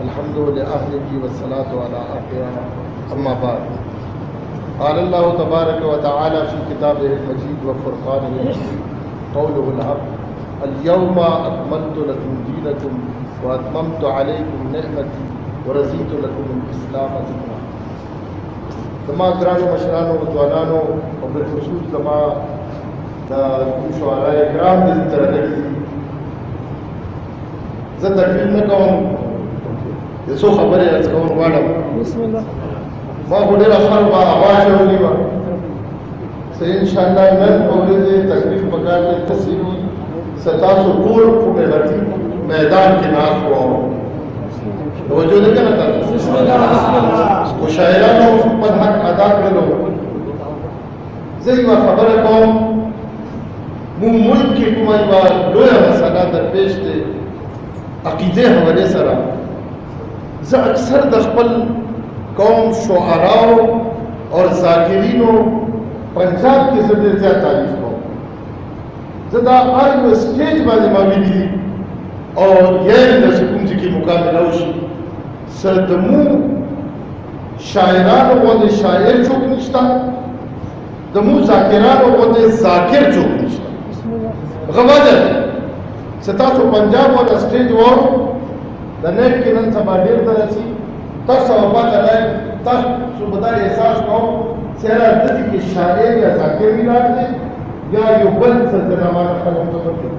الحمد لأهله والصلاة على أهلها أما بعد. قال الله تبارك وتعالى في كتابه المجيد وفرقانه المجيد قوله الحق اليوم أكملت لكم دينكم وأتممت عليكم نعمتي ورضيت لكم الإسلام دينا. زما گرانو مشرانو ځوانانو او بالخصوص زما د شعراء کرام دې تر دې زه تقریر نه کوم د څو خبرې از کوم غواړم. بسم الله. ما خو ډېره ښه اواز اورېدلې وه څه انشاءالله نن په ورځې تقریر په کار کې داسې وي څه تاسو ټول په غیرتي میدان کې ناست وو. توجه دې کنه تاسو. بسم الله بسم الله. خو شاعرانو خپل حق ادا کړلو. زه یوه خبره کوم مونږ ملک کې کومه یوه لویه مسله درپېښ دی عقیدې حوالې سره. زه اکثر د خپل قوم شعراو اور ذاکرینو پنجاب کې زه ډېر زیات تعریف کوم. زه دا هر یو سټیج باندې ما ویلي دي او یې داسې کوم ځای کې مقابله وشي څه د مونږ شاعرانو غوندې شاعر څوک نشته د مونږ ذاکرانو غوندې ذاکر څوک نشته. غوجه څه تاسو پنجاب والا سټیج واورو د نیټ کې نن سبا ډېر ته رسي تاسو به پته لرئ تاسو به دا احساس کوم چې یاره داسې کې شاعر یا ذاکر ولاړ دی یا یو بل څه د نامانه خلک ته ورکوي.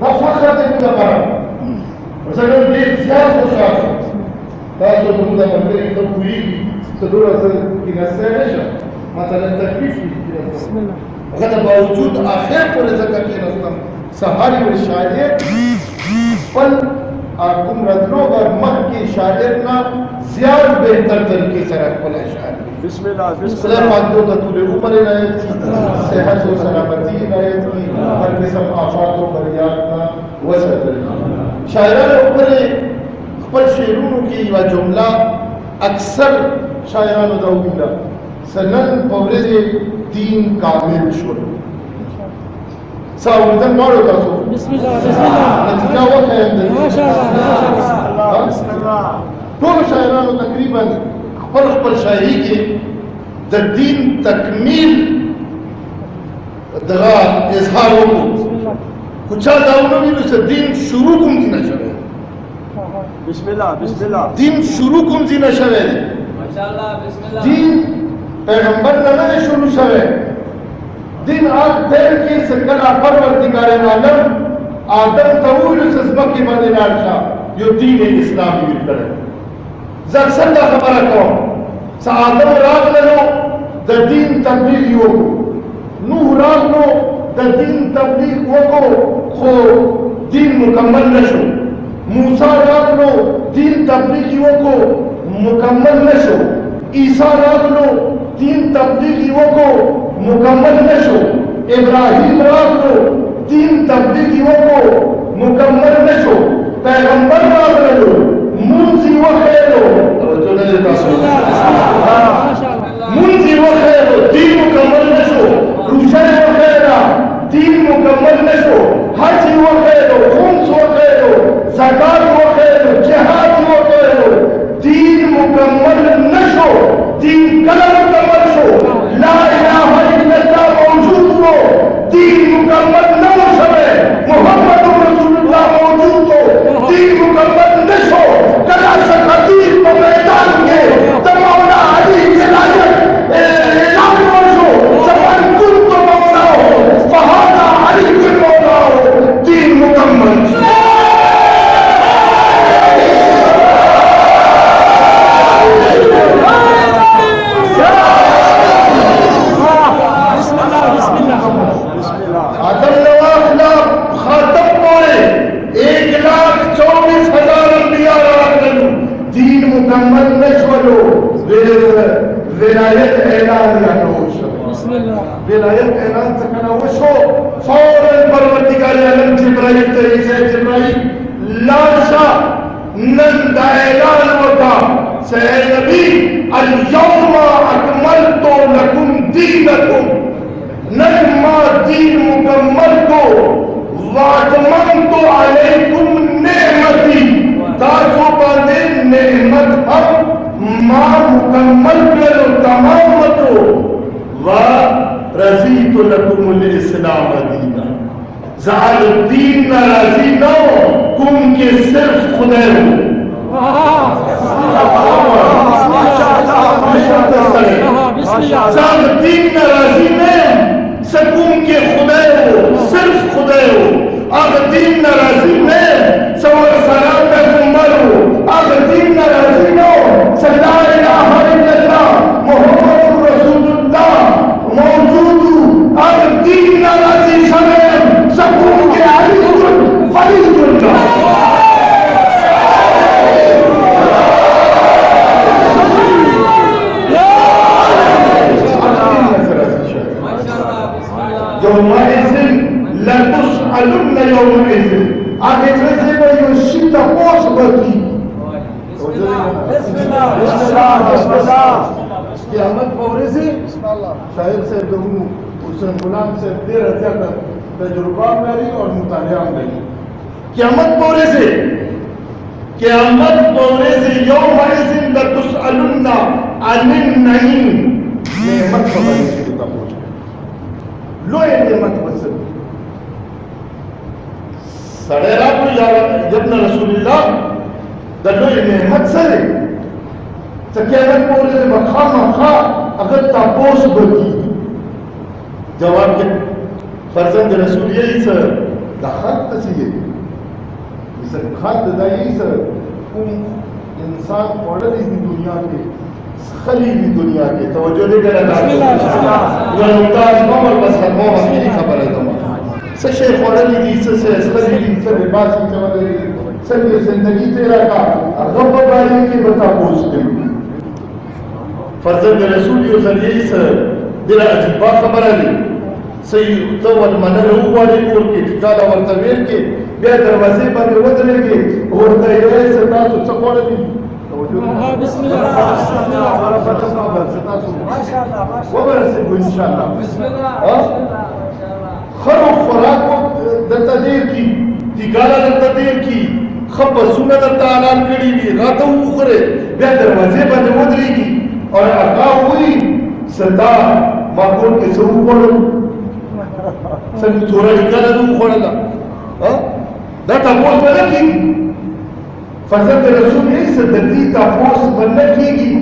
دا فخر دی موږ لپاره. زه نن ډېر زیات خوشحال شوم. تاسو زموږ د ملګري ښه پوهېږي څه دومره زه کېناستی نه شم ماته لږ تکلیف وي هغه د باوجود آخر پورې ځکه کېناستم سهار یو شاعر خپل کوم راتلو د مخکې شاعر نه زیات بهتر طریقې سره خپل اشعار بسم الله خدای پاک دو ته طول عمر عنایت کړي صحت او سلامتي عنایت کړي هر قسم آفات او بریات نه وساتي. شاعرانو خپل شعرونو کې یوه جمله اکثر شاعرانو دا وویله سنن په ورځې دین کامل شول. څه اورېدل غواړو تاسو؟ بسم الله بسم الله. نتیجه وښیم د ما شاء الله ما شاء الله. بسم الله. ټولو شاعرانو تقریبا خپل شاعري کې د دین تکمیل دغه اظهار وکړو. خو چا دا ونه ویلو چې دین شروع کوم ځای نه شوی. بسم الله بسم الله. دین شروع کوم ځای نه شوی دی. ماشاءالله بسم الله. دین پیغمبر نه نه شروع شوی. دین آج دیر کې څنګه پروردګار عالم آدم ته وویلو چې ځمکې باندې لاړ شه یو دین اسلام یې کړی. زه اکثر دا خبره کوم چې آدم راغلو د دین تبلیغ یې وکړو، نوح راغلو د دین تبلیغ وکړو خو دین مکمل نه شو، موسی راغلو دین تبلیغ یې وکړو مکمل نه شو، عیسی راغلو دین تبلیغ یې وکړو مکمل نشو، ابراہیم راغلو دین تبلیغ وکړو مکمل نشو، پیغمبر راغلو منځ یې وښیلو توجه نه دی تاسو منځ یې وښیلو دین مکمل نشو، روژه یې وښیله دین مکمل نشو، حج یې وښیلو خمس وښیلو زکات وښیلو جهاد یې وښیلو دین مکمل نشو. دین کله مکمل شو؟ لا الہ الا اللہ موجود ہو دین مکمل نہ ہو شوے، محمد رسول اللہ موجود ہو دین مکمل نہ ہو. کلا شخصیر کو میدان کے مولا علی کے لائق اعلان ہو سفر کن تو مولا ہو فہذا علی کے مولا ہو دین مکمل شو. مکمل نشولو ولایت اعلان نشو. ولایت اعلان څنګه وشو؟ فوراً پروردګار عالم جبرائیل ته جبرائیل لاشا نن دا اعلان وکړه چې نبی اليوم اکملت لکم دینکم نن ما دین مکمل کو واتممت علیکم نعمتی سنت ہم ماں مکمل کرو تمام متو و رضیت لکم الاسلام دینا زال الدین راضی نو کم کے صرف خدا زال الدین راضی میں سکون کے خدا ہو صرف خدا ہو اب دین ناراضی میں سور سلام پیغمبر ہو اب دین ناراضی نو لا الہ الا اللہ محمد رسول اللہ موجود ہو اب دین ناراضی شمیم سکون کے علی ولی اللہ يومئذ لتسألن يومئذ آگے سے وہ یوشی تپوس بکی بسم اللہ قیامت پورے سے شاہد سے دہوں حسن غلام سے دیر زیادہ تجربہ میری اور مطالعہ میری قیامت پورے سے یومئذ لتسألن عن النعیم نعمت خبر سے تپوس لوئے نعمت بسر سڑے رب جبنا رسول اللہ دلوئے نعمت سرے تکیانت پورے سے مخواہ مخواہ اگر تاپوس بکی جواب کے فرزند رسول یہی سر دا خط تسیئے اسے خط دا یہی سر کم انسان خوڑلی دی دنیا کے خلیلی دنیا کے توجہ دے کر خبر ہے سے شیخ خوڑلی دی سے خلیلی سے باسی چمدری سے یہ زندگی تیرا کا غب باری کی بتا پوچھ دیں فرزند رسول یو ذریعی سے دل عجیبہ خبر ہے سید طول منر والی کور کے ٹھکالا ورطویر کے بیا دروازے بندے ودرے کے ورطویر سے تاسو سکوڑلی بسم اللہ وبرسه ان شاء الله بسم الله خرو خوراکو دلتا دیر کی تیگالا دلتا دیر کی خب سنہ دلتا اعلان کری بھی غاتا اخرے بیا دروازے بندے ودری کی اور اقا ہوئی ستا ماکون کے سو خوڑا سن چورا نکالا دو خوڑا داتا پوس بنا کی فرزند رسول یہی سے دردی تاپوس بننے کی گی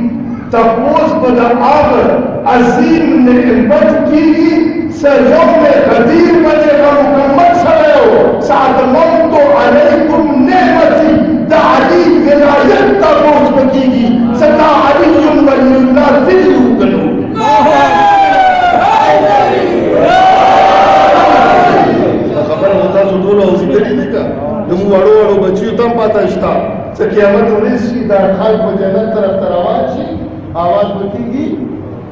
تاپوس بنا آگر عظیم نعمت کی گی سیوم قدیر بنے گا مکمل سرائیو ساتھ منتو علیکم نعمتی دا علی ولایت تاپوس بکی گی ستا علی ولی اللہ فیلو گلو خبر ہوتا سو دولا ہوزی دلی دیکھا دمو وڑو وڑو بچیو تم پاتا اشتا سے قیامت ونیس شی در خلق و جنت طرف تراوان شی آواز بکی گی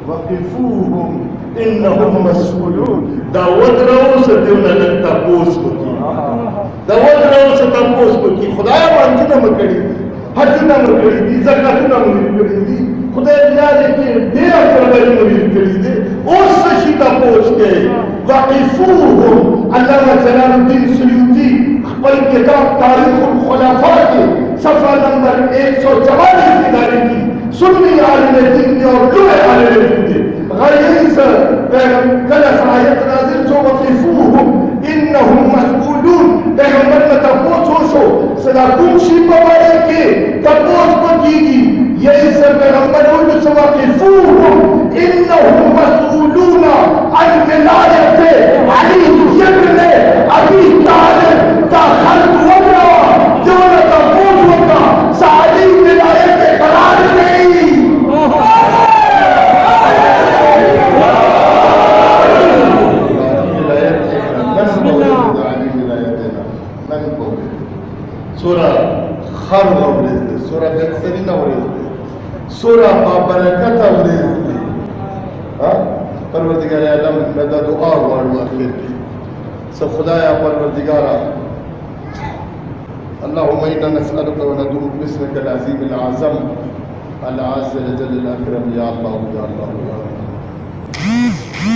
وقفوهم انہم مسئولون دعوت رہو سے دیونا لگتا پوس بکی دعوت رہو سے تپوس بکی خدایا مانتی نہ مکڑی حج نہ مکڑی دی زکاة نہ مکڑی دی خدای بیادے کے دیر کربری مکڑی کری دے اس سے شی تپوس کے وقفوهم علامہ جلال الدین سیوطی بل کتاب تاریخ الخلافہ کے صفحہ نمبر 144 کی داری کی سنی عالم دین نے اور لوے عالم دین نے غیری سے کلس آیت نازل سو وقفوهم انہم مسئولون پیغمبر میں تپوس ہو شو صدا کنشی پوائے کے تپوس بکی گی یہی سے پیغمبر ہو جو سوا وقفوهم انہم مسئولون عن ولایت علی ابن ابی طالب تا خلق وقرا جو نہ تپوس وقرا سعلی ولایت قرار نہیں سورہ خر ورزده سورہ بہترین ورزده سورہ بابرکت ورزده پروردگار عالم مدد دعا وارو آخر کی سب خدایا پروردگارا اللهم إنا نسألك وندعوك باسمك العظيم العظم العز لجل الأكرم يا الله يا الله يا الله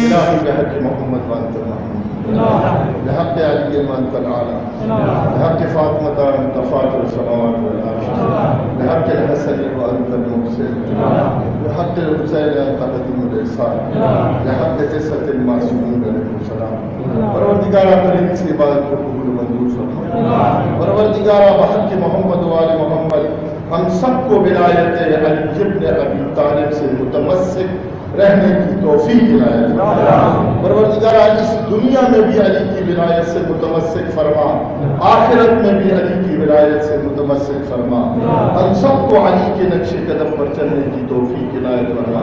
إلهي بحق محمد وأنت محمود بحق علي وأنت العالم بحق فاطمة وأنت فاطر السماوات والأرض بحق الحسن وأنت المحسن بحق الحسين أنت قديم الإحسان بحق جسد المعصومين عليهم السلام پروردگارہ کریم سے عبادت کو قبول منظور فرما پروردگارہ بحق محمد و آل محمد ہم سب کو ولایت علی ابن ابی طالب سے متمسک رہنے کی توفیق عنایت فرما پروردگارہ اس دنیا میں بھی علی کی ولایت سے متمسک فرما آخرت میں بھی علی کی ولایت سے متمسک فرما ہم سب کو علی کے نقش قدم پر چلنے کی توفیق عنایت فرما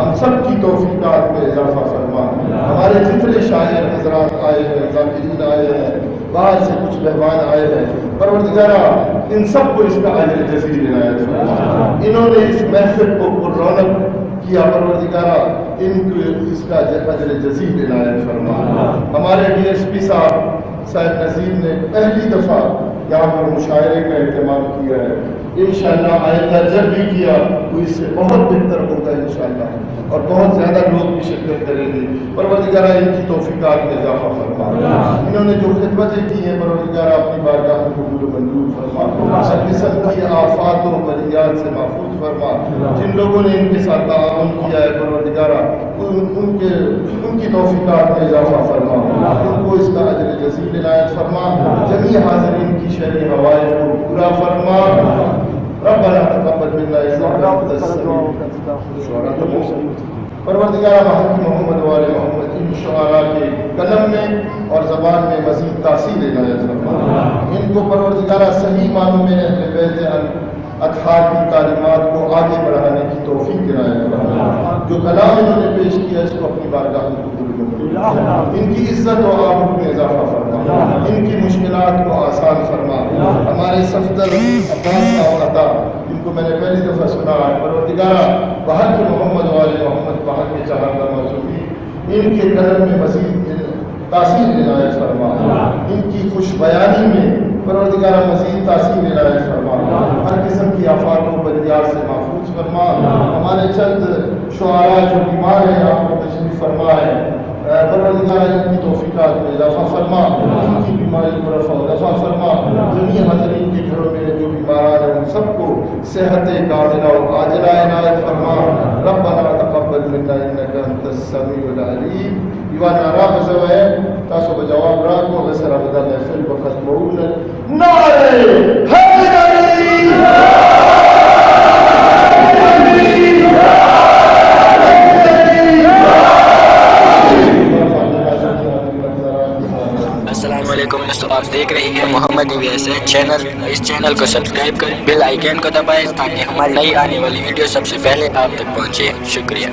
ہم سب کی توفیقات میں اضافہ فرما ہمارے جتنے شاعر حضرات آئے ہیں ذاکرین آئے ہیں باہر سے کچھ مہمان آئے ہیں پروردگارہ ان سب کو اس کا اجر جزیل عنایت فرما انہوں نے اس محفل کو پر رونق کیا پروردگارہ ان کو اس کا اجر جزیل عنایت فرما ہمارے ڈی ایس پی صاحب نذیر نے پہلی دفعہ یہاں پر مشاعرے کا اہتمام کیا ہے انشاءاللہ آئندہ جب بھی کیا تو اس سے بہت بہتر ہوگا انشاءاللہ اور بہت زیادہ لوگ بھی شرکت کریں گے پروردگارہ ان کی توفیقات میں اضافہ فرما انہوں نے جو خدمتیں کی ہیں پروردگارہ اپنی بارگاہ میں قبول و منظور فرما ہر قسم کی آفات و بلیات سے محفوظ فرما جن لوگوں نے ان کے ساتھ تعاون کیا ہے پروردگارہ ان کی توفیقات میں اضافہ فرما ان کو اس کا اجر جزیل عنایت فرما جمیع حاضرین کی شرعی حوائج کو پورا فرما ربنا تقبل منا انك انت السميع پروردگارہ بحق محمد و آل محمد ان شعراء کے قلم میں اور زبان میں مزید تاثیر عنایت فرما ان کو پروردگارہ صحیح معنوں میں اہل بیت اطہار کی تعلیمات کو آگے بڑھانے کی توفیق عنایت فرما جو کلام انہوں نے پیش کیا اس کو اپنی بارگاہ میں قبول ان کی عزت و آبرو میں اضافہ فرما ان کی مشکلات کو آسان فرما ہمارے صفدر عباس صاحب عطا ان کو میں نے پہلی دفعہ سنا ہے پروردگارہ بحق محمد و آل محمد بحق چہارہ موصوفی ان کے قلم میں مزید تاثیر عنایت فرما ان کی خوش بیانی میں پروردگارہ مزید تاثیر عنایت فرما ہر قسم کی آفات و بلیات سے محفوظ فرما ہمارے چند شعراء جو بیمار ہیں آپ کو تشریف فرما ہے پروردگارہ ان کی توفیقات میں اضافہ فرما ان کی بیماری کو رفع و دفع فرما جمیع حاضرین کے گھروں میں جو بیماران ہیں ان سب کو صحت کاملہ و عاجلہ عنایت فرما ربنا تقبل منا انك انت السميع العليم دیوان آرام زوائے تاسو بجواب راکو غسر عبدال محفل وقت معون نعرے حیدری السلام علیکم دوستو، آپ دیکھ رہے ہیں محمد WSN چینل۔ اس چینل کو سبسکرائب کریں، بیل آئیکن کو دبائیں تاکہ ہماری نئی آنے والی ویڈیو سب سے پہلے آپ تک پہنچے۔ شکریہ۔